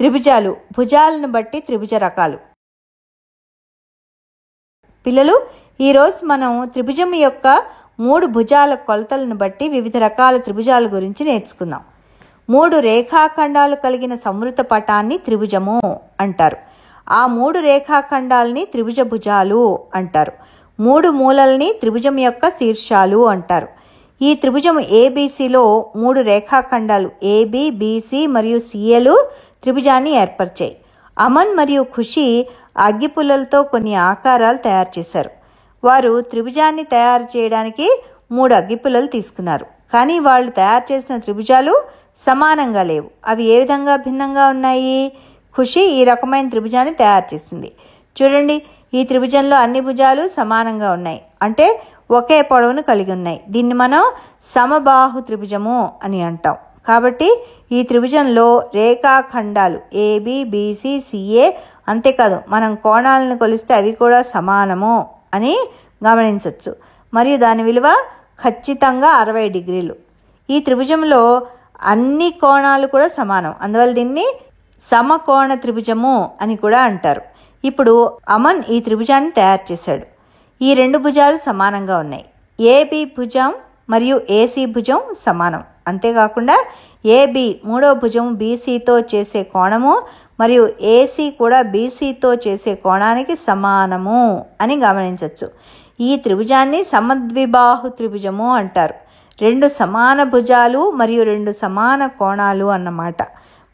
త్రిభుజాలు, భుజాలను బట్టి త్రిభుజ రకాలు. పిల్లలు, ఈరోజు మనం త్రిభుజం యొక్క 3 భుజాల కొలతలను బట్టి వివిధ రకాల త్రిభుజాల గురించి నేర్చుకుందాం. 3 రేఖాఖండాలు కలిగిన సంవృత పటాన్ని త్రిభుజము అంటారు. ఆ 3 రేఖాఖండాలని త్రిభుజ భుజాలు అంటారు. 3 మూలల్ని త్రిభుజం యొక్క శీర్షాలు అంటారు. ఈ త్రిభుజం ఏబీసీలో 3 రేఖాఖండాలు ఏబి, బీసీ మరియు సిఏలు త్రిభుజాన్ని ఏర్పరిచాయి. అమన్ మరియు ఖుషి అగ్గిపుల్లలతో కొన్ని ఆకారాలు తయారు చేశారు. వారు త్రిభుజాన్ని తయారు చేయడానికి 3 అగ్గిపుల్లలు తీసుకున్నారు. కానీ వాళ్ళు తయారు చేసిన త్రిభుజాలు సమానంగా లేవు. అవి ఏ విధంగా భిన్నంగా ఉన్నాయి? ఖుషి ఈ రకమైన త్రిభుజాన్ని తయారు చేసింది. చూడండి, ఈ త్రిభుజంలో అన్ని భుజాలు సమానంగా ఉన్నాయి, అంటే ఒకే పొడవును కలిగి ఉన్నాయి. దీన్ని మనం సమబాహు త్రిభుజము అని అంటాం. కాబట్టి ఈ త్రిభుజంలో రేఖాఖండాలు ఏబి, బీసీ, సిఏ, అంతేకాదు మనం కోణాలను కొలిస్తే అవి కూడా సమానము అని గమనించవచ్చు. మరియు దాని విలువ ఖచ్చితంగా 60 డిగ్రీలు. ఈ త్రిభుజంలో అన్ని కోణాలు కూడా సమానం, అందువల్ల దీన్ని సమకోణ త్రిభుజము అని కూడా అంటారు. ఇప్పుడు అమన్ ఈ త్రిభుజాన్ని తయారు చేశాడు. ఈ 2 భుజాలు సమానంగా ఉన్నాయి. ఏబి భుజం మరియు ఏసీ భుజం సమానం. అంతేకాకుండా ఏబి 3వ భుజం బీసీతో చేసే కోణము మరియు ఏసీ కూడా బీసీతో చేసే కోణానికి సమానము అని గమనించవచ్చు. ఈ త్రిభుజాన్ని సమద్విబాహు త్రిభుజము అంటారు. 2 సమాన భుజాలు మరియు 2 సమాన కోణాలు అన్నమాట.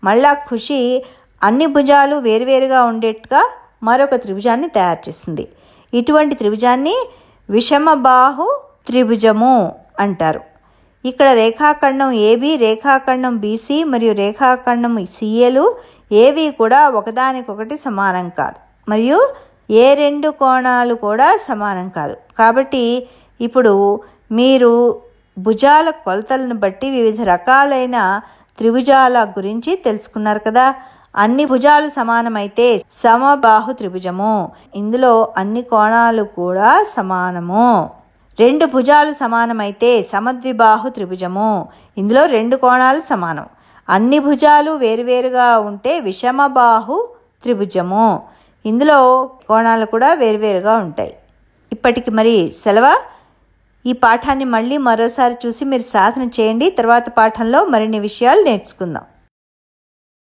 మళ్ళా ఖుషి అన్ని భుజాలు వేరువేరుగా ఉండేట్టుగా మరొక త్రిభుజాన్ని తయారు చేసింది. ఇటువంటి త్రిభుజాన్ని విషమబాహు త్రిభుజము అంటారు. ఇక్కడ రేఖాఖండం ఏబి, రేఖాఖండం బీసీ మరియు రేఖాఖండం సిఏలు ఏవి కూడా ఒకదానికొకటి సమానం కాదు, మరియు ఏ 2 కోణాలు కూడా సమానం కాదు. కాబట్టి ఇప్పుడు మీరు భుజాల కొలతలను బట్టి వివిధ రకాలైన త్రిభుజాల గురించి తెలుసుకున్నారు కదా. అన్ని భుజాలు సమానమైతే సమబాహు త్రిభుజము, ఇందులో అన్ని కోణాలు కూడా సమానము. 2 భుజాలు సమానమైతే సమద్విబాహు త్రిభుజము, ఇందులో 2 కోణాలు సమానం. అన్ని భుజాలు వేరువేరుగా ఉంటే విషమబాహు త్రిభుజము, ఇందులో కోణాలు కూడా వేరువేరుగా ఉంటాయి. ఇప్పటికి మరి సెలవు. ఈ పాఠాన్ని మళ్ళీ మరోసారి చూసి మీరు సాధన చేయండి. తర్వాత పాఠంలో మరిన్ని విషయాలు నేర్చుకుందాం.